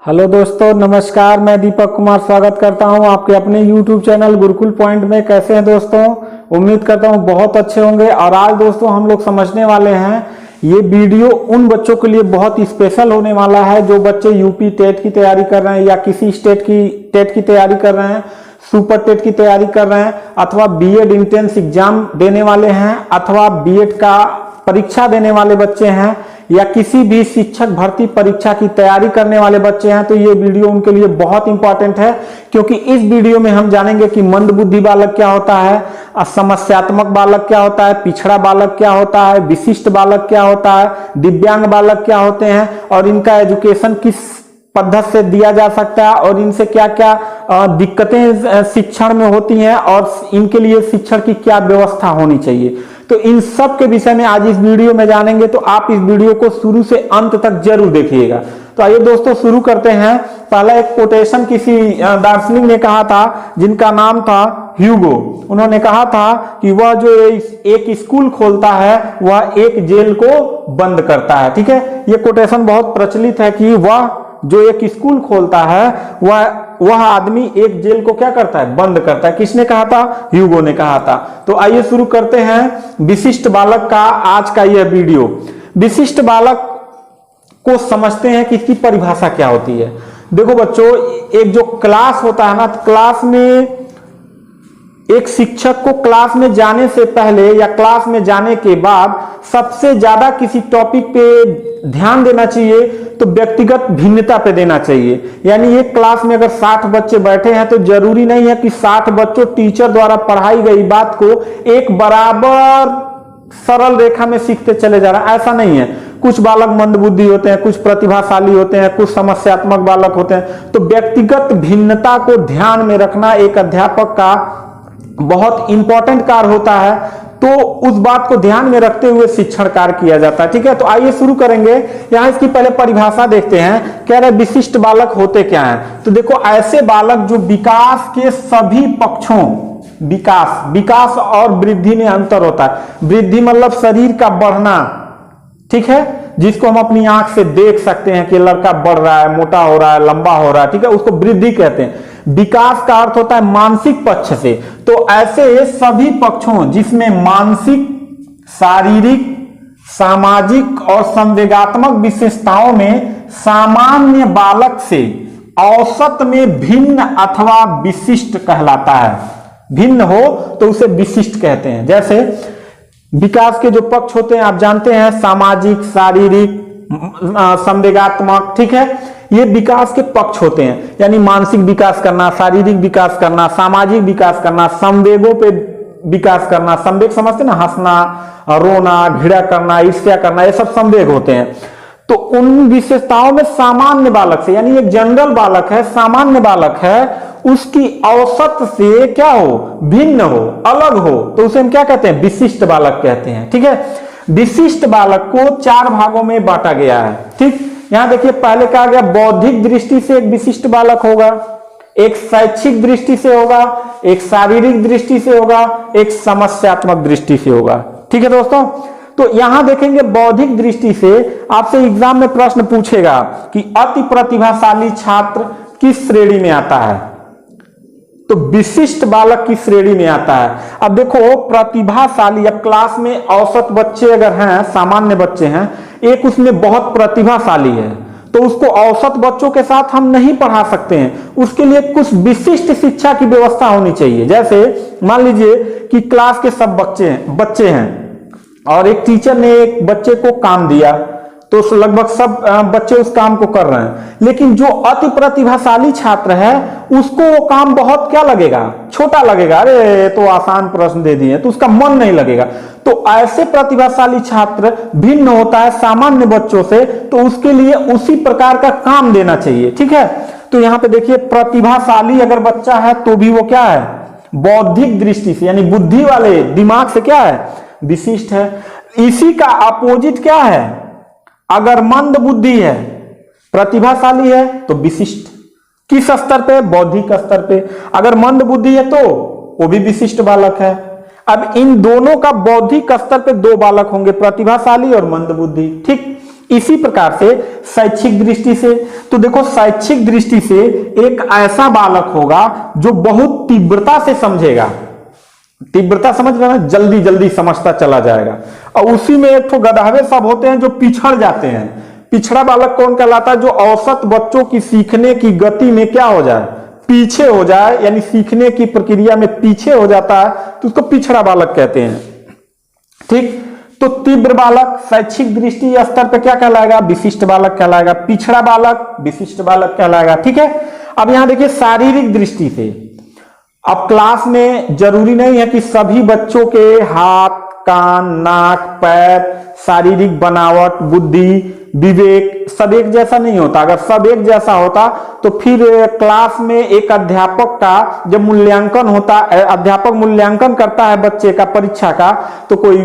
Hello दोस्तों, नमस्कार। मैं दीपक कुमार स्वागत करता हूं आपके अपने YouTube चैनल गुरुकुल पॉइंट में। कैसे हैं दोस्तों? उम्मीद करता हूं बहुत अच्छे होंगे। और आज दोस्तों हम लोग समझने वाले हैं, ये वीडियो उन बच्चों के लिए बहुत स्पेशल होने वाला है जो बच्चे यूपी टेट की तैयारी कर रहे हैं या किसी स्टेट की टेट की तैयारी कर रहे हैं, सुपर टेट की तैयारी कर रहे हैं, अथवा बीएड एंट्रेंस एग्जाम देने वाले हैं, अथवा बीएड का परीक्षा देने वाले बच्चे हैं, या किसी भी शिक्षक भर्ती परीक्षा की तैयारी करने वाले बच्चे हैं। तो ये वीडियो उनके लिए बहुत इंपॉर्टेंट है, क्योंकि इस वीडियो में हम जानेंगे कि मंदबुद्धि बालक क्या होता है, समस्यात्मक बालक क्या होता है, पिछड़ा बालक क्या होता है, विशिष्ट बालक क्या होता है, दिव्यांग बालक क्या होते हैं, और इनका एजुकेशन किस पद्धति से दिया जा सकता है, और इनसे क्या क्या दिक्कतें शिक्षण में होती हैं, और इनके लिए शिक्षण की क्या व्यवस्था होनी चाहिए। तो इन सब के विषय में आज इस वीडियो में जानेंगे। तो आप इस वीडियो को शुरू से अंत तक जरूर देखिएगा। तो आइए दोस्तों शुरू करते हैं। पहला एक कोटेशन किसी दार्शनिक ने कहा था, जिनका नाम था ह्यूगो। उन्होंने कहा था कि वह जो एक स्कूल खोलता है वह एक जेल को बंद करता है। ठीक है, ये कोटेशन बहुत प्रचलित है कि वह जो एक स्कूल खोलता है वह आदमी एक जेल को क्या करता है, बंद करता है। किसने कहा था? ह्यूगो ने कहा था। तो आइए शुरू करते हैं विशिष्ट बालक का आज का यह वीडियो। विशिष्ट बालक को समझते हैं कि इसकी परिभाषा क्या होती है। देखो बच्चों, एक जो क्लास होता है ना, क्लास में एक शिक्षक को क्लास में जाने से पहले या क्लास में जाने के बाद सबसे ज्यादा किसी टॉपिक पे ध्यान देना चाहिए तो व्यक्तिगत भिन्नता पे देना चाहिए। यानी एक क्लास में अगर 60 बच्चे बैठे हैं तो जरूरी नहीं है कि 60 बच्चों टीचर द्वारा पढ़ाई गई बात को एक बराबर सरल रेखा में सीखते चले जा रहा है, ऐसा नहीं है। कुछ बालक मंदबुद्धि होते हैं, कुछ प्रतिभाशाली होते हैं, कुछ समस्यात्मक बालक होते हैं। तो व्यक्तिगत भिन्नता को ध्यान में रखना एक अध्यापक का बहुत इंपॉर्टेंट कार्य होता है। तो उस बात को ध्यान में रखते हुए शिक्षण कार्य किया जाता है। ठीक है, तो आइए शुरू करेंगे। यहां इसकी पहले परिभाषा देखते हैं। कह रहे विशिष्ट बालक होते क्या हैं। तो देखो, ऐसे बालक जो विकास के सभी पक्षों, विकास और वृद्धि में अंतर होता है। वृद्धि मतलब शरीर का बढ़ना, ठीक है, जिसको हम अपनी आंख से देख सकते हैं कि लड़का बढ़ रहा है, मोटा हो रहा है, लंबा हो रहा है, ठीक है, उसको वृद्धि कहते हैं। विकास का अर्थ होता है मानसिक पक्ष से। तो ऐसे सभी पक्षों जिसमें मानसिक, शारीरिक, सामाजिक और संवेगात्मक विशेषताओं में सामान्य बालक से औसत में भिन्न अथवा विशिष्ट कहलाता है। भिन्न हो तो उसे विशिष्ट कहते हैं। जैसे विकास के जो पक्ष होते हैं आप जानते हैं, सामाजिक, शारीरिक, संवेगात्मक, ठीक है, ये विकास के पक्ष होते हैं। यानी मानसिक विकास करना, शारीरिक विकास करना, सामाजिक विकास करना, संवेगों पे विकास करना। संवेग समझते ना, हंसना, रोना, घृणा करना, ईर्ष्या करना, ये सब संवेग होते हैं। तो उन विशेषताओं में सामान्य बालक से, यानी एक जनरल बालक है, सामान्य बालक है, उसकी औसत से क्या हो, भिन्न हो, अलग हो, तो उसे हम क्या कहते हैं? विशिष्ट बालक कहते हैं। ठीक है, विशिष्ट बालक को 4 भागों में बांटा गया है। ठीक, यहां देखिए पहले कहा गया बौद्धिक दृष्टि से एक विशिष्ट बालक होगा, एक शैक्षिक दृष्टि से होगा, एक शारीरिक दृष्टि से होगा, एक समस्यात्मक दृष्टि से होगा। ठीक है दोस्तों, तो यहां देखेंगे बौद्धिक दृष्टि से आपसे एग्जाम में प्रश्न पूछेगा कि अति प्रतिभाशाली छात्र किस श्रेणी में आता है। तो विशिष्ट बालक की श्रेणी में आता है। अब देखो, प्रतिभाशाली, अब क्लास में औसत बच्चे अगर हैं, सामान्य बच्चे हैं, एक उसमें बहुत प्रतिभाशाली है, तो उसको औसत बच्चों के साथ हम नहीं पढ़ा सकते हैं। उसके लिए कुछ विशिष्ट शिक्षा की व्यवस्था होनी चाहिए। जैसे मान लीजिए कि क्लास के सब बच्चे हैं और एक टीचर ने एक बच्चे को काम दिया, तो लगभग सब बच्चे उस काम को कर रहे हैं, लेकिन जो अति प्रतिभाशाली छात्र है उसको वो काम बहुत क्या लगेगा, छोटा लगेगा। अरे तो आसान प्रश्न दे दिए, तो उसका मन नहीं लगेगा। तो ऐसे प्रतिभाशाली छात्र भिन्न होता है सामान्य बच्चों से, तो उसके लिए उसी प्रकार का काम देना चाहिए। ठीक है, तो यहां पे देखिए प्रतिभाशाली अगर बच्चा है तो भी वो क्या है, बौद्धिक दृष्टि से, यानी बुद्धि वाले दिमाग से क्या है, विशिष्ट है। इसी का अपोजिट क्या है, अगर मंद बुद्धि है, प्रतिभाशाली है तो विशिष्ट। किस स्तर पे? बौद्धिक स्तर पे। अगर मंद बुद्धि है तो वो भी विशिष्ट बालक है। अब इन दोनों का बौद्धिक स्तर पे 2 बालक होंगे, प्रतिभाशाली और मंद बुद्धि। ठीक, इसी प्रकार से शैक्षिक दृष्टि से, तो देखो शैक्षिक दृष्टि से एक ऐसा बालक होगा जो बहुत तीव्रता से समझेगा, तीव्रता समझ रहे हैं, जल्दी जल्दी समझता चला जाएगा। और उसी में एक तो गधावे सब होते हैं जो पिछड़ जाते हैं। पिछड़ा बालक कौन कहलाता है? जो औसत बच्चों की सीखने की गति में क्या हो जाए, पीछे हो जाए, यानी सीखने की प्रक्रिया में पीछे हो जाता है, तो उसको पिछड़ा बालक कहते हैं। ठीक, तो तीव्र बालक शैक्षिक दृष्टि स्तर पे क्या कहलाएगा? विशिष्ट बालक कहलाएगा। पिछड़ा बालक विशिष्ट बालक कहलाएगा। ठीक है, अब यहां देखिए शारीरिक दृष्टि से, अब क्लास में जरूरी नहीं है कि सभी बच्चों के हाथ, कान, नाक, पैर, शारीरिक बनावट, बुद्धि, विवेक सब एक जैसा नहीं होता। अगर सब एक जैसा होता तो फिर क्लास में एक अध्यापक का जब मूल्यांकन होता, अध्यापक मूल्यांकन करता है बच्चे का परीक्षा का, तो कोई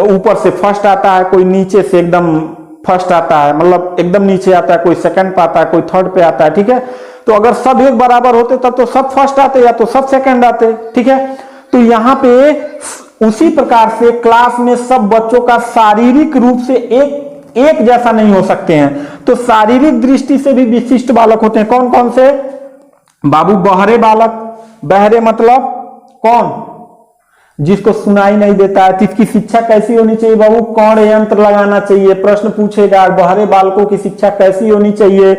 ऊपर से फर्स्ट आता है, कोई नीचे से एकदम फर्स्ट आता है, मतलब एकदम नीचे आता है, कोई सेकंड पे आता है, कोई थर्ड पे आता है। ठीक है, तो अगर सब एक बराबर होते तब तो सब फर्स्ट आते या तो सब सेकंड आते। ठीक है, तो यहाँ पे उसी प्रकार से क्लास में सब बच्चों का शारीरिक रूप से एक जैसा नहीं हो सकते हैं, तो शारीरिक दृष्टि से भी विशिष्ट बालक होते हैं। कौन कौन से बाबू? बहरे बालक। बहरे मतलब कौन? जिसको सुनाई नहीं देता है। तो इसकी शिक्षा कैसी होनी चाहिए बाबू? कौन यंत्र लगाना चाहिए, प्रश्न पूछेगा। बहरे बालकों की शिक्षा कैसी होनी चाहिए?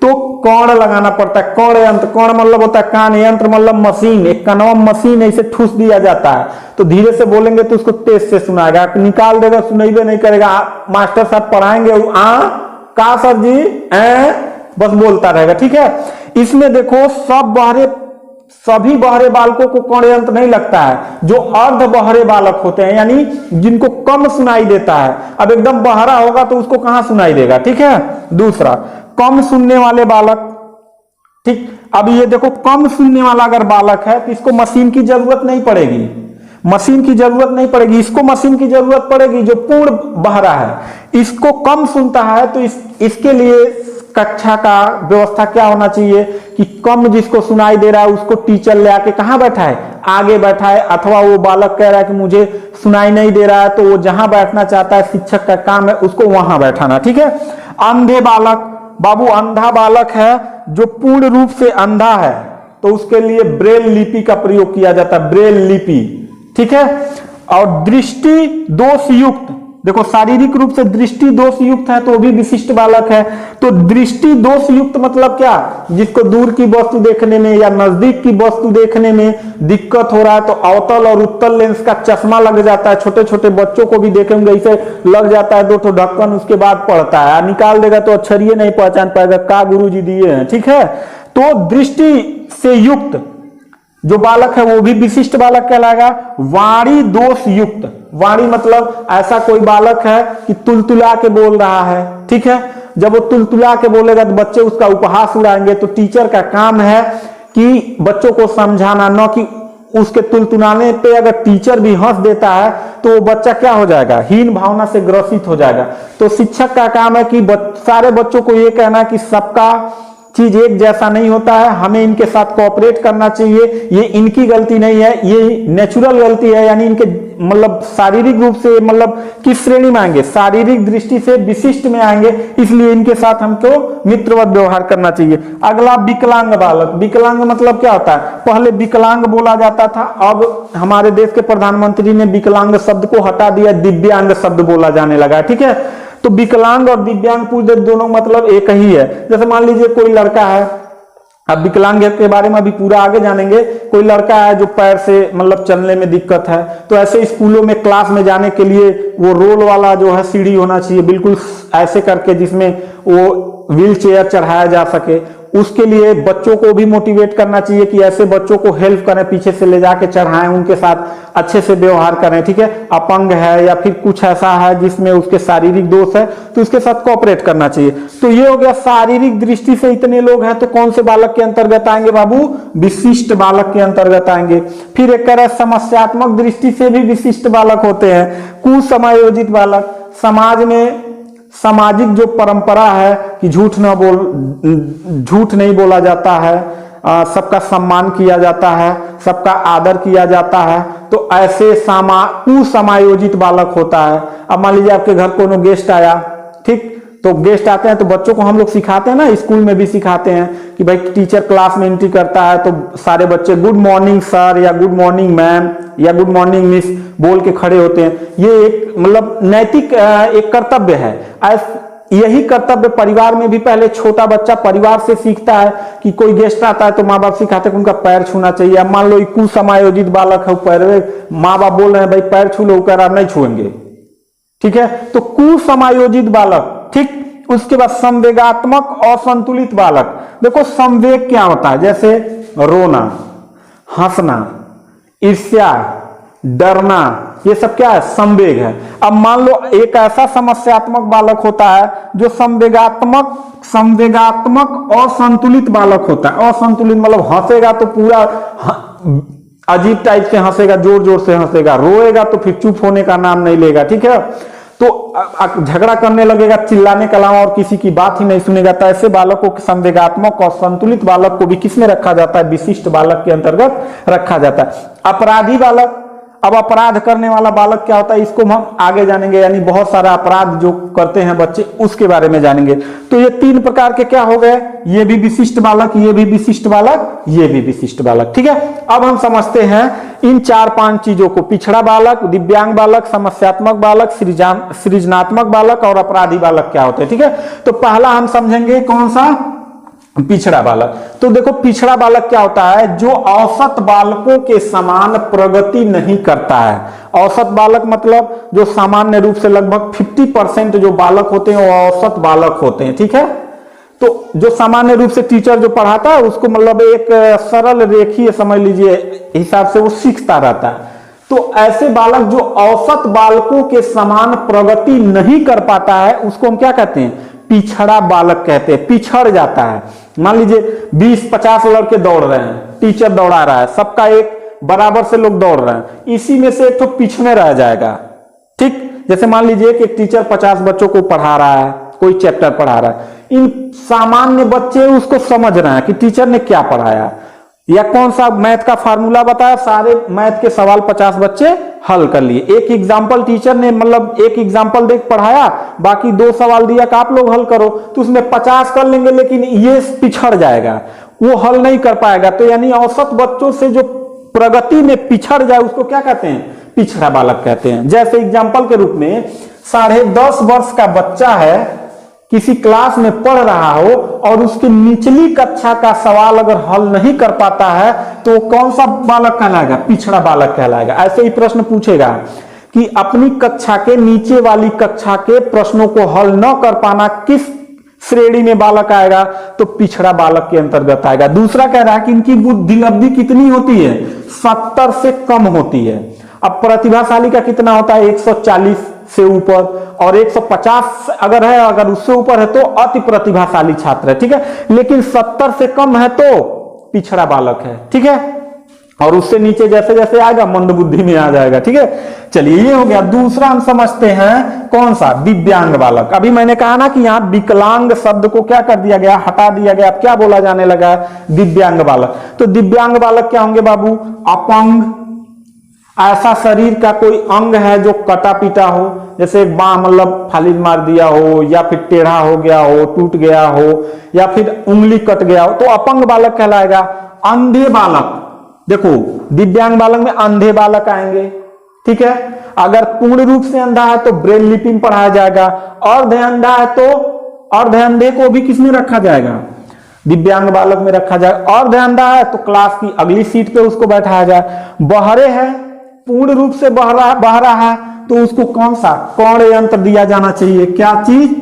तो कौन लगाना पड़ता है, कौन यंत्र। कौन मतलब होता है कान, यंत्र मतलब मशीन, एक कनवा मशीन ऐसे ठूस दिया जाता है, तो धीरे से बोलेंगे तो उसको तेज से सुनाएगा, निकाल देगा, सुनाइबे नहीं करेगा। मास्टर साहब पढ़ाएंगे, का सर जी बस बोलता रहेगा। ठीक है, इसमें देखो सभी बहरे बालकों को कौन यंत्र नहीं लगता है। जो अर्ध बहरे बालक होते हैं, यानी जिनको कम सुनाई देता है। अब एकदम बहरा होगा तो उसको कहां सुनाई देगा। ठीक है, दूसरा कम सुनने वाले बालक। ठीक, अब ये देखो कम सुनने वाला अगर बालक है तो इसको मशीन की जरूरत नहीं पड़ेगी, मशीन की जरूरत नहीं पड़ेगी। इसको मशीन की जरूरत पड़ेगी जो पूर्ण बहरा है। इसको कम सुनता है तो इसके लिए कक्षा का व्यवस्था क्या होना चाहिए कि कम जिसको सुनाई दे रहा है उसको टीचर ले आके कहां बैठाए, आगे बैठाए। अथवा वो बालक कह रहा है कि मुझे सुनाई नहीं दे रहा है, तो वो जहां बैठना चाहता है, शिक्षक का काम है उसको वहां बैठाना। ठीक है, अंधे बालक। बाबू अंधा बालक है जो पूर्ण रूप से अंधा है, तो उसके लिए ब्रेल लिपि का प्रयोग किया जाता है, ब्रेल लिपि। ठीक है, और दृष्टि दोष युक्त, देखो शारीरिक रूप से दृष्टि दोष युक्त है तो वो भी विशिष्ट बालक है। तो दृष्टि दोष युक्त मतलब क्या? जिसको दूर की वस्तु देखने में या नजदीक की वस्तु देखने में दिक्कत हो रहा है, तो अवतल और उत्तल लेंस का चश्मा लग जाता है। छोटे छोटे बच्चों को भी देखेंगे ऐसे लग जाता है, दो ठो ढक्कन, उसके बाद पढ़ता है, निकाल देगा तो अक्षरिये नहीं पहचान पाएगा, का गुरुजी दिए हैं। ठीक है, तो दृष्टि से युक्त जो बालक है वो भी विशिष्ट बालक कहलाएगा। वाणी दोष युक्त, वाणी मतलब ऐसा कोई बालक है कि तुलतुला के बोल रहा है। ठीक है, जब वो तुलतुला के बोलेगा तो बच्चे उसका उपहास उड़ाएंगे, तो टीचर का काम है कि बच्चों को समझाना, न कि उसके तुलतुलाने पे अगर टीचर भी हंस देता है तो वो बच्चा क्या हो जाएगा, हीन भावना से ग्रसित हो जाएगा। तो शिक्षक का काम है कि सारे बच्चों को ये कहना कि सबका चीज एक जैसा नहीं होता है, हमें इनके साथ कोऑपरेट करना चाहिए, ये इनकी गलती नहीं है, ये नेचुरल गलती है। यानी इनके मतलब शारीरिक रूप से मतलब किस श्रेणी में आएंगे, शारीरिक दृष्टि से विशिष्ट में आएंगे, इसलिए इनके साथ हमको मित्रवत व्यवहार करना चाहिए। अगला विकलांग बालक। विकलांग मतलब क्या होता है? पहले विकलांग बोला जाता था, अब हमारे देश के प्रधानमंत्री ने विकलांग शब्द को हटा दिया, दिव्यांग शब्द बोला जाने लगा। ठीक है, तो विकलांग और दिव्यांग पूरे दोनों मतलब एक ही है। जैसे मान लीजिए कोई लड़का है, अब विकलांग के बारे में अभी पूरा आगे जानेंगे। कोई लड़का है जो पैर से मतलब चलने में दिक्कत है, तो ऐसे स्कूलों में क्लास में जाने के लिए वो रोल वाला जो है सीढ़ी होना चाहिए, बिल्कुल ऐसे करके जिसमें वो व्हील चेयर चढ़ाया जा सके। उसके लिए बच्चों को भी मोटिवेट करना चाहिए कि ऐसे बच्चों को हेल्प करें, पीछे से ले जाके चढ़ाएं, उनके साथ अच्छे से व्यवहार करें। ठीक है, अपंग है या फिर कुछ ऐसा है जिसमें उसके शारीरिक दोष है, तो उसके साथ कोऑपरेट करना चाहिए। तो ये हो गया शारीरिक दृष्टि से इतने लोग हैं, तो कौन से बालक के अंतर्गत आएंगे बाबू? विशिष्ट बालक के अंतर्गत आएंगे। फिर एक तरह समस्यात्मक दृष्टि से भी विशिष्ट बालक होते हैं। कुसमायोजित बालक, समाज में सामाजिक जो परंपरा है कि झूठ नहीं बोला जाता है, सबका सम्मान किया जाता है, सबका आदर किया जाता है, तो ऐसे कुसमायोजित बालक होता है। अब मान लीजिए आपके घर कोनो गेस्ट आया, ठीक, तो गेस्ट आते हैं तो बच्चों को हम लोग सिखाते हैं ना, स्कूल में भी सिखाते हैं कि भाई टीचर क्लास में एंट्री करता है तो सारे बच्चे गुड मॉर्निंग सर या गुड मॉर्निंग मैम या गुड मॉर्निंग मिस बोल के खड़े होते हैं। ये एक मतलब नैतिक एक कर्तव्य है। यही कर्तव्य परिवार में भी पहले छोटा बच्चा परिवार से सीखता है कि कोई गेस्ट आता है तो माँ बाप सिखाते हैं कि उनका पैर छूना चाहिए। अब मान लो कुसमायोजित बालक है, पैर माँ बाप बोल रहे हैं भाई पैर छू लो, कर आप नहीं छुएंगे, ठीक है। तो कुसमायोजित बालक, ठीक। उसके बाद संवेगात्मक और संतुलित बालक। देखो संवेग क्या होता है, जैसे रोना, हंसना, ईर्ष्या, डरना, ये सब क्या है, संवेग है। अब मान लो एक ऐसा समस्यात्मक बालक होता है जो संवेगात्मक और संतुलित बालक होता है। असंतुलित मतलब हंसेगा तो पूरा अजीब टाइप से हंसेगा, जोर जोर से हंसेगा, रोएगा तो फिर चुप होने का नाम नहीं लेगा, ठीक है। तो झगड़ा करने लगेगा, चिल्लाने के अलावा और किसी की बात ही नहीं सुनेगा। तो ऐसे बालकों को संवेगात्मक और संतुलित बालक को भी किसमें रखा जाता है, विशिष्ट बालक के अंतर्गत रखा जाता है। अपराधी बालक, अब अपराध करने वाला बालक क्या होता है, इसको हम आगे जानेंगे, यानी बहुत सारा अपराध जो करते हैं बच्चे उसके बारे में जानेंगे। तो ये तीन प्रकार के क्या हो गए, ये भी विशिष्ट बालक, ये भी विशिष्ट बालक, ये भी विशिष्ट बालक, ठीक है। अब हम समझते हैं इन 4-5 चीजों को, पिछड़ा बालक, दिव्यांग बालक, समस्यात्मक बालक, सृजनात्मक बालक और अपराधी बालक क्या होते हैं, ठीक है। तो पहला हम समझेंगे कौन सा, पिछड़ा बालक। तो देखो पिछड़ा बालक क्या होता है, जो औसत बालकों के समान प्रगति नहीं करता है। औसत बालक मतलब जो सामान्य रूप से लगभग 50% जो बालक होते हैं वो औसत बालक होते हैं, ठीक है। तो जो सामान्य रूप से टीचर जो पढ़ाता है उसको मतलब एक सरल रेखीय समझ लीजिए हिसाब से वो सीखता रहता है। तो ऐसे बालक जो औसत बालकों के समान प्रगति नहीं कर पाता है उसको हम क्या कहते हैं, पिछड़ा बालक कहते हैं, पिछड़ जाता है। मान लीजिए 20-50 लड़के दौड़ रहे हैं, टीचर दौड़ा रहा है, सबका एक बराबर से लोग दौड़ रहे हैं, इसी में से एक तो पीछे रह जाएगा, ठीक। जैसे मान लीजिए कि एक टीचर 50 बच्चों को पढ़ा रहा है, कोई चैप्टर पढ़ा रहा है, इन सामान्य बच्चे उसको समझ रहे हैं कि टीचर ने क्या पढ़ाया या कौन सा मैथ का फार्मूला बताया, सारे मैथ के सवाल 50 बच्चे हल कर लिए। एक एग्जाम्पल टीचर ने मतलब एक एग्जाम्पल देख पढ़ाया, बाकी 2 सवाल दिया कि आप लोग हल करो, तो उसमें 50 कर लेंगे लेकिन ये पिछड़ जाएगा, वो हल नहीं कर पाएगा। तो यानी औसत बच्चों से जो प्रगति में पिछड़ जाए उसको क्या कहते हैं, पिछड़ा बालक कहते हैं। जैसे एग्जाम्पल के रूप में 10.5 वर्ष का बच्चा है, किसी क्लास में पढ़ रहा हो और उसकी निचली कक्षा का सवाल अगर हल नहीं कर पाता है तो कौन सा बालक कहलाएगा, पिछड़ा बालक कहलाएगा। ऐसे ही प्रश्न पूछेगा कि अपनी कक्षा के नीचे वाली कक्षा के प्रश्नों को हल न कर पाना किस श्रेणी में बालक आएगा, तो पिछड़ा बालक के अंतर्गत आएगा। दूसरा कह रहा है कि इनकी बुद्धि अवधि कितनी होती है, 70 से कम होती है। अब प्रतिभाशाली का कितना होता है, 140 से ऊपर, और 150 अगर है, अगर उससे ऊपर है तो अति प्रतिभाशाली छात्र है, ठीक है। लेकिन 70 से कम है तो पिछड़ा बालक है, ठीक है। और उससे नीचे जैसे जैसे आएगा मंदबुद्धि में आ जाएगा, ठीक है। चलिए ये हो गया। दूसरा हम समझते हैं कौन सा, दिव्यांग बालक। अभी मैंने कहा ना कि यहाँ विकलांग शब्द को क्या कर दिया गया, हटा दिया गया। अब क्या बोला जाने लगा, दिव्यांग बालक। तो दिव्यांग बालक क्या होंगे बाबू, अपंग, ऐसा शरीर का कोई अंग है जो कटा पीटा हो, जैसे बाह मतलब फालिज मार दिया हो, या फिर टेढ़ा हो गया हो, टूट गया हो, या फिर उंगली कट गया हो, तो अपंग बालक कहलाएगा। अंधे बालक, देखो दिव्यांग बालक में अंधे बालक आएंगे, ठीक है। अगर पूर्ण रूप से अंधा है तो ब्रेल लिपि में पढ़ाया जाएगा, अर्ध अंधा है तो अर्ध अंधे को भी किसमें रखा जाएगा, दिव्यांग बालक में रखा जाएगा। अर्ध अंधा है तो क्लास की अगली सीट पे उसको बैठाया जाए। बहरे है, पूर्ण रूप से बहरा है तो उसको कौन सा, कौण यंत्र दिया जाना चाहिए। क्या चीज,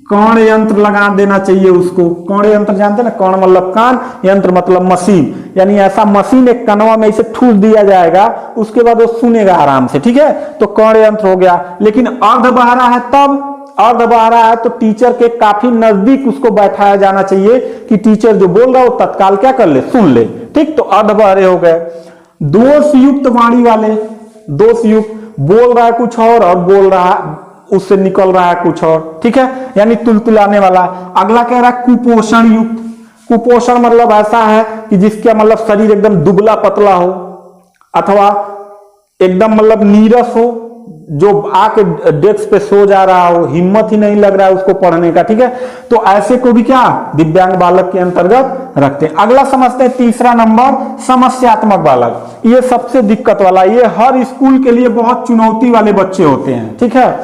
कौण यंत्र लगा देना चाहिए उसको। कौण यंत्र जानते ना, कौण मतलब कान, यंत्र मतलब मशीन, यानी ऐसा मशीन एक कनवा में इसे ठूस दिया जाएगा, उसके बाद वो सुनेगा आराम से, ठीक है। तो कौण यंत्र हो गया। लेकिन अर्ध बहरा है, तब अर्ध बहरा है तो टीचर के काफी नजदीक उसको बैठाया जाना चाहिए कि टीचर जो बोल रहा हो तत्काल क्या कर ले, सुन ले, ठीक। तो अर्ध बहरे हो गए। दोष युक्त वाणी वाले, दोष युक्त, बोल रहा है कुछ और बोल रहा उससे निकल रहा है कुछ और, ठीक है, यानी तुलतुलाने वाला। अगला कह रहा है कुपोषण युक्त। कुपोषण मतलब ऐसा है कि जिसका मतलब शरीर एकदम दुबला पतला हो, अथवा एकदम मतलब नीरस हो, जो आके डेस्क पे सो जा रहा हो, हिम्मत ही नहीं लग रहा है उसको पढ़ने का, ठीक है, तो ऐसे को भी क्या दिव्यांग बालक के अंतर्गत रखते हैं। अगला समझते हैं तीसरा नंबर, समस्यात्मक बालक। ये सबसे दिक्कत वाला, ये हर स्कूल के लिए बहुत चुनौती वाले बच्चे होते हैं, ठीक है।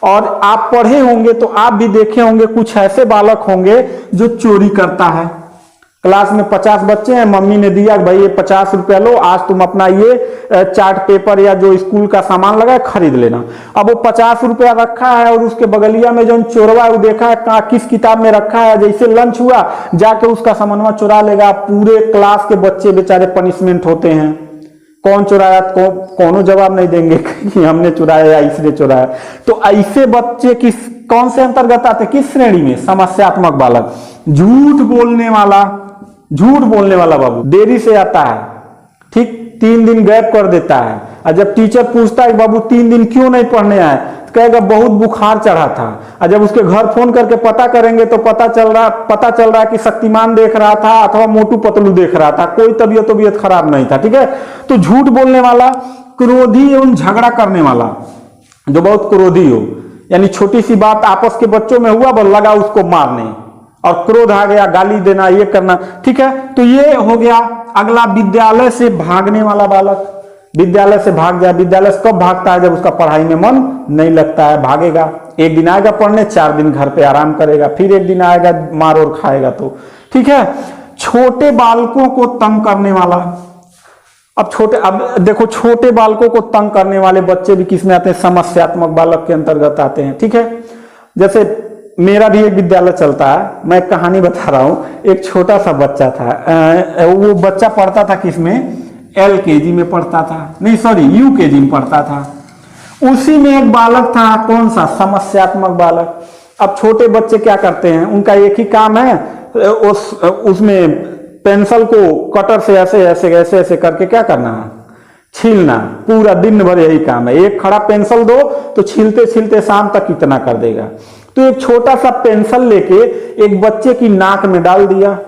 और आप पढ़े होंगे तो आप भी देखे होंगे कुछ ऐसे बालक होंगे जो चोरी करता है। क्लास में 50 बच्चे हैं, मम्मी ने दिया भाई ये 50 रुपया लो, आज तुम अपना ये चार्ट पेपर या जो स्कूल का सामान लगा है खरीद लेना। अब वो 50 रुपया रखा है और उसके बगलिया में जो चोरवा है वो देखा है किस किताब में रखा है, जैसे लंच हुआ जाके उसका सामानवा चुरा लेगा। पूरे क्लास के बच्चे बेचारे पनिशमेंट होते हैं। कौन चुराया, कौन जवाब नहीं देंगे कि हमने चुराया या इसने चुराया। तो ऐसे बच्चे किस कौन से अंतर्गत आते, किस श्रेणी में, समस्यात्मक बालक। झूठ बोलने वाला, झूठ बोलने वाला बाबू, देरी से आता है, ठीक, 3 दिन गैप कर देता है, और जब टीचर पूछता है बाबू 3 दिन क्यों नहीं पढ़ने आए, तो कहेगा बहुत बुखार चढ़ा था। और जब उसके घर फोन करके पता करेंगे तो पता चल रहा है कि शक्तिमान देख रहा था अथवा मोटू पतलू देख रहा था, कोई तबीयत खराब नहीं था, ठीक है। तो झूठ बोलने वाला, क्रोधी एवं झगड़ा करने वाला, जो बहुत क्रोधी हो, यानी छोटी सी बात आपस के बच्चों में हुआ, बस लगा उसको मारने और क्रोध आ गया, गाली देना, ये करना, ठीक है। तो ये हो गया। अगला, विद्यालय से भागने वाला बालक। विद्यालय से भाग जाए, विद्यालय से कब भागता है, जब उसका पढ़ाई में मन नहीं लगता है, भागेगा। एक दिन आएगा पढ़ने, 4 दिन घर पे आराम करेगा, फिर एक दिन आएगा मार और खाएगा, तो ठीक है। छोटे बालकों को तंग करने वाला। अब देखो, छोटे बालकों को तंग करने वाले बच्चे भी किसमें आते हैं, समस्यात्मक बालक के अंतर्गत आते हैं, ठीक है। जैसे मेरा भी एक विद्यालय चलता है, मैं कहानी बता रहा हूं। एक छोटा सा बच्चा था, वो बच्चा पढ़ता था किसमें, LKG में पढ़ता था, नहीं सॉरी UKG में पढ़ता था। उसी में एक बालक था, कौन सा, समस्यात्मक बालक। अब छोटे बच्चे क्या करते हैं, उनका एक ही काम है, उसमें पेंसिल को कटर से ऐसे ऐसे ऐसे ऐसे करके क्या करना है, छीलना। पूरा दिन भर यही काम है, एक खड़ा पेंसिल दो तो छीलते छीलते शाम तक कितना कर देगा। तो एक छोटा सा पेंसिल लेके एक बच्चे की नाक में डाल दिया।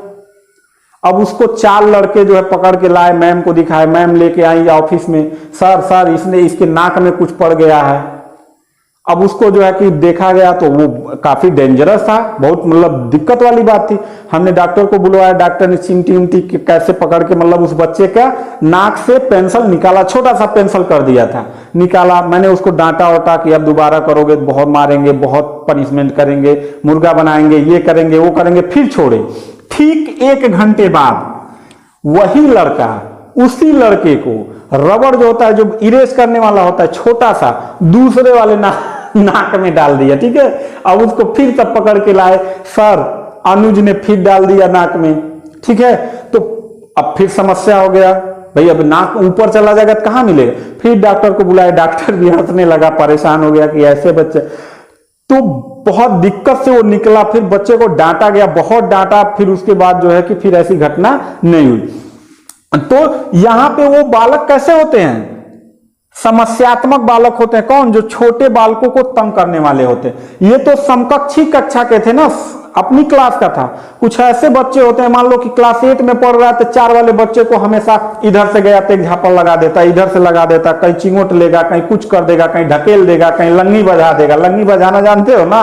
अब उसको 4 लड़के जो है पकड़ के लाए, मैम को दिखाए, मैम लेके आई ऑफिस में, सर इसने इसके नाक में कुछ पड़ गया है। अब उसको जो है कि देखा गया तो वो काफी डेंजरस था, बहुत मतलब दिक्कत वाली बात थी। हमने डॉक्टर को बुलवाया, डॉक्टर ने चिमटी उमटी कैसे पकड़ के मतलब उस बच्चे का नाक से पेंसिल निकाला, छोटा सा पेंसिल कर दिया था, निकाला। मैंने उसको डांटा वाटा कि अब दोबारा करोगे तो बहुत मारेंगे, बहुत पनिशमेंट करेंगे, मुर्गा बनाएंगे, ये करेंगे वो करेंगे, फिर छोड़े। ठीक 1 घंटे बाद वही लड़का उसी लड़के को रबड़ जो होता है, जो इरेज करने वाला होता है, छोटा सा, दूसरे वाले नाक में डाल दिया, ठीक है। अब उसको फिर तब पकड़ के लाए, सर अनुज ने फिर डाल दिया नाक में, ठीक है। तो अब फिर समस्या हो गया, भाई अब नाक ऊपर चला जाएगा तो कहां मिलेगा। फिर डॉक्टर को बुलाया, डॉक्टर भी हंसने लगा, परेशान हो गया कि ऐसे बच्चे। तो बहुत दिक्कत से वो निकला, फिर बच्चे को डांटा गया, बहुत डांटा, फिर उसके बाद जो है कि फिर ऐसी घटना नहीं हुई। तो यहां पे वो बालक कैसे होते हैं, समस्यात्मक बालक होते हैं। कौन, जो छोटे बालकों को तंग करने वाले होते हैं। ये तो समकक्षी कक्षा के थे ना, अपनी क्लास का था। कुछ ऐसे बच्चे होते हैं, मान लो कि क्लास 8 में पढ़ रहा है तो 4 वाले बच्चे को हमेशा इधर से गया तो एक झापड़ लगा देता, इधर से लगा देता, कहीं चिंगोट लेगा, कहीं कुछ कर देगा, कहीं ढकेल देगा, कहीं लंगी बजा देगा। लंगी बजाना जानते हो ना।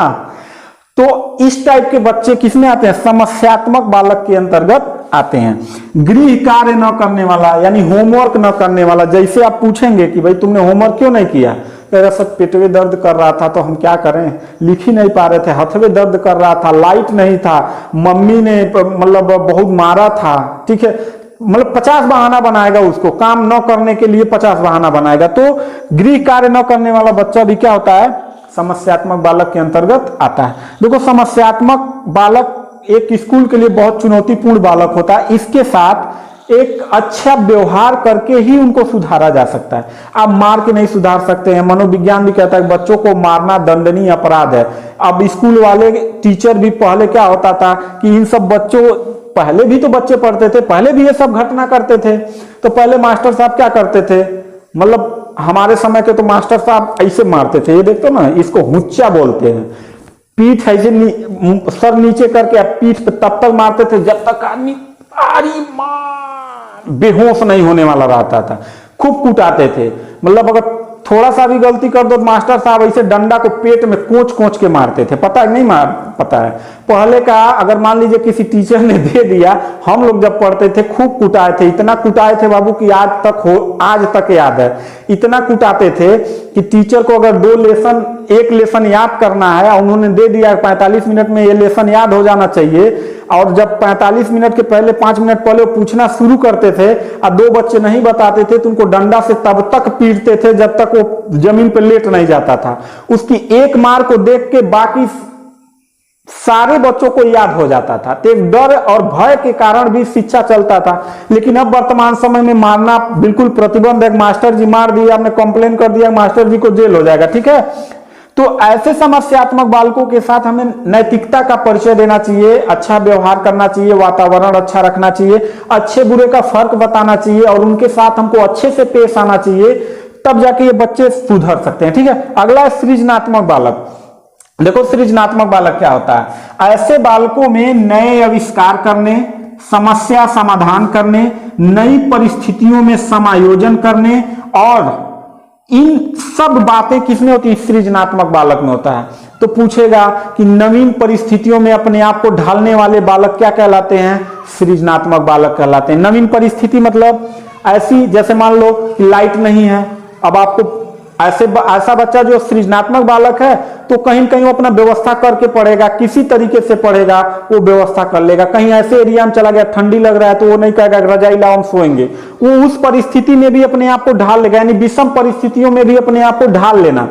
तो इस टाइप के बच्चे किसमें आते हैं, समस्यात्मक बालक के अंतर्गत आते हैं। गृह कार्य न करने वाला, यानी होमवर्क न करने वाला। जैसे आप पूछेंगे कि भाई तुमने होमवर्क क्यों नहीं किया, मेरा सब पेटवे दर्द कर रहा था तो हम क्या करें, लिख ही नहीं पा रहे थे, हथवे दर्द कर रहा था, लाइट नहीं था, मम्मी ने मतलब बहुत मारा था, ठीक है। मतलब 50 बहाना बनाएगा, उसको काम न करने के लिए 50 बहाना बनाएगा। तो गृह कार्य न करने वाला बच्चा भी क्या होता है, समस्यात्मक बालक के अंतर्गत आता है। देखो, समस्यात्मक बालक एक स्कूल के लिए बहुत चुनौतीपूर्ण बालक होता है। इसके साथ एक अच्छा व्यवहार करके ही उनको सुधारा जा सकता है। आप मार के नहीं सुधार सकते हैं। मनोविज्ञान भी कहता है बच्चों को मारना दंडनीय अपराध है। अब स्कूल वाले टीचर भी, पहले क्या होता था कि इन सब बच्चों, पहले भी तो बच्चे पढ़ते थे, पहले भी ये सब घटना करते थे। तो पहले मास्टर साहब क्या करते थे, मतलब हमारे समय के तो मास्टर साहब ऐसे मारते थे, ये देखते ना, इसको हुच्चा बोलते हैं। पीठ ऐसे सर नीचे करके पीठ पे तब तक मारते थे जब तक आदमी बेहोश नहीं होने वाला रहता था। खूब कुटाते थे, मतलब अगर थोड़ा सा भी गलती कर दो तो मास्टर साहब ऐसे डंडा को पेट में कोच कोच के मारते थे। पता है नहीं? पता है। पहले का अगर मान लीजिए किसी टीचर ने दे दिया, हम लोग जब पढ़ते थे खूब कुटाए थे, इतना कुटाए थे बाबू कि आज तक याद है। इतना कुटाते थे कि टीचर को अगर एक लेसन याद करना है और उन्होंने दे दिया 45 मिनट में ये लेसन याद हो जाना चाहिए, और जब 45 मिनट के पहले 5 मिनट पहले वो पूछना शुरू करते थे और 2 बच्चे नहीं बताते थे तो उनको डंडा से तब तक पीटते थे जब तक वो जमीन पर लेट नहीं जाता था। उसकी एक मार को देख के बाकी सारे बच्चों को याद हो जाता था। तो एक डर और भय के कारण भी शिक्षा चलता था। लेकिन अब वर्तमान समय में मारना बिल्कुल प्रतिबंध है। मास्टर जी मार दिया, आपने कंप्लेन कर दिया, मास्टर जी को जेल हो जाएगा। ठीक है, तो ऐसे समस्यात्मक बालकों के साथ हमें नैतिकता का परिचय देना चाहिए, अच्छा व्यवहार करना चाहिए, वातावरण अच्छा रखना चाहिए, अच्छे बुरे का फर्क बताना चाहिए और उनके साथ हमको अच्छे से पेश आना चाहिए, तब जाके ये बच्चे सुधर सकते हैं। ठीक है, अगला है सृजनात्मक बालक। देखो सृजनात्मक बालक क्या होता है? ऐसे बालकों में नए आविष्कार करने, समस्या समाधान करने, नई परिस्थितियों में समायोजन करने और इन सब बातें किसमें होती है? सृजनात्मक बालक में होता है। तो पूछेगा कि नवीन परिस्थितियों में अपने आप को ढालने वाले बालक क्या कहलाते हैं? सृजनात्मक बालक कहलाते हैं। नवीन परिस्थिति मतलब ऐसी, जैसे मान लो कि लाइट नहीं है, अब आपको ऐसा बच्चा जो सृजनात्मक बालक है तो कहीं कहीं वो अपना व्यवस्था करके पढ़ेगा, किसी तरीके से पढ़ेगा, वो व्यवस्था कर लेगा। कहीं ऐसे एरिया में चला गया, ठंडी लग रहा है, तो वो नहीं कहेगा रजाई लाओ हम सोएंगे, वो उस परिस्थिति में भी अपने आप को ढाल लेगा। यानी विषम परिस्थितियों में भी अपने आप को ढाल लेना।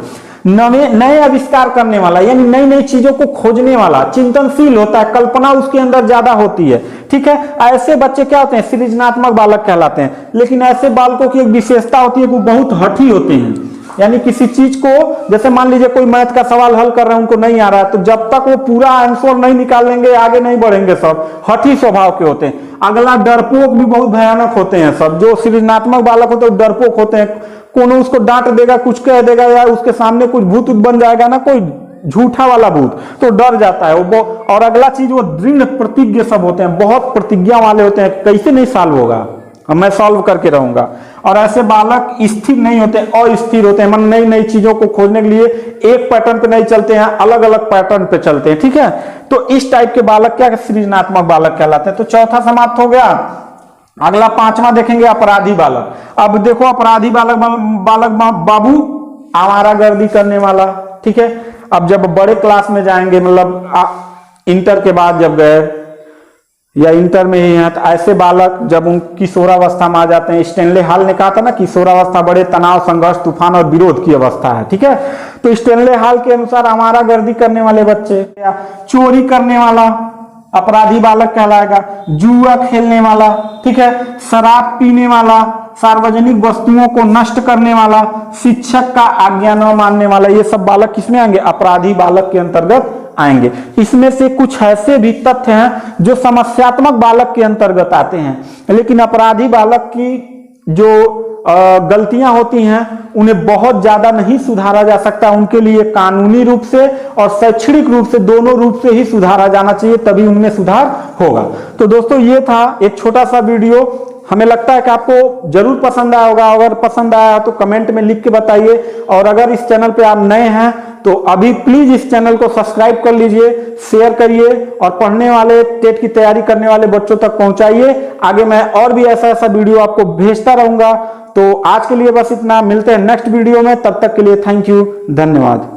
नए आविष्कार करने वाला, यानी नई नई चीजों को खोजने वाला, चिंतनशील होता है, कल्पना उसके अंदर ज्यादा होती है। ठीक है, ऐसे बच्चे क्या होते हैं? सृजनात्मक बालक कहलाते हैं। लेकिन ऐसे बालकों की एक विशेषता होती है कि वो बहुत हठी होते हैं। यानी किसी चीज को, जैसे मान लीजिए कोई मैथ का सवाल हल कर रहे हैं, उनको नहीं आ रहा है, तो जब तक वो पूरा आंसर नहीं निकाल लेंगे आगे नहीं बढ़ेंगे। सब हठी स्वभाव के होते हैं। अगला डरपोक भी बहुत भयानक होते हैं। सब जो सृजनात्मक बालक होते हैं डरपोक होते हैं। कोनो उसको डांट देगा, कुछ कह देगा या उसके सामने कुछ भूत बन जाएगा ना, कोई झूठा वाला भूत, तो डर जाता है वो। और अगला चीज, वो दृढ़ प्रतिज्ञ सब होते हैं, बहुत प्रतिज्ञा वाले होते हैं, कैसे नहीं सॉल्व होगा, मैं सॉल्व करके रहूंगा। और ऐसे बालक स्थिर नहीं होते, अस्थिर होते हैं। मन नई नई चीजों को खोजने के लिए एक पैटर्न पे नहीं चलते हैं, अलग अलग पैटर्न पे चलते हैं। ठीक है, तो इस टाइप के बालक क्या सृजनात्मक बालक कहलाते हैं। तो चौथा समाप्त हो गया। अगला 5वां देखेंगे, अपराधी बालक। अब देखो अपराधी बालक बाबू आवारागर्दी करने वाला। ठीक है, अब जब बड़े क्लास में जाएंगे, मतलब इंटर के बाद जब गए या इंटर में ही है, तो ऐसे बालक जब उन किशोरावस्था में आ जाते हैं, स्टेनले हॉल ने कहा था ना, किशोरावस्था बड़े तनाव, संघर्ष, तूफान और विरोध की अवस्था है। ठीक है, तो स्टेनले हॉल के अनुसार आवारागर्दी करने वाले बच्चे, चोरी करने वाला अपराधी बालक कहलाएगा, जुआ खेलने वाला, ठीक है, शराब पीने वाला, सार्वजनिक वस्तुओं को नष्ट करने वाला, शिक्षक का आज्ञा न मानने वाला, ये सब बालक किसमें आएंगे? अपराधी बालक के अंतर्गत आएंगे। इसमें से कुछ ऐसे भी तथ्य हैं जो समस्यात्मक बालक के अंतर्गत आते हैं, लेकिन अपराधी बालक की जो गलतियां होती हैं उन्हें बहुत ज्यादा नहीं सुधारा जा सकता। उनके लिए कानूनी रूप से और शैक्षणिक रूप से, दोनों रूप से ही सुधारा जाना चाहिए, तभी उनमें सुधार होगा। तो दोस्तों ये था एक छोटा सा वीडियो। हमें लगता है कि आपको जरूर पसंद आया होगा। अगर पसंद आया तो कमेंट में लिख के बताइए, और अगर इस चैनल पे आप नए हैं तो अभी प्लीज इस चैनल को सब्सक्राइब कर लीजिए, शेयर करिए और पढ़ने वाले, टेट की तैयारी करने वाले बच्चों तक पहुंचाइए। आगे मैं और भी ऐसा वीडियो आपको भेजता रहूंगा। तो आज के लिए बस इतना, मिलते हैं नेक्स्ट वीडियो में, तब तक के लिए थैंक यू, धन्यवाद।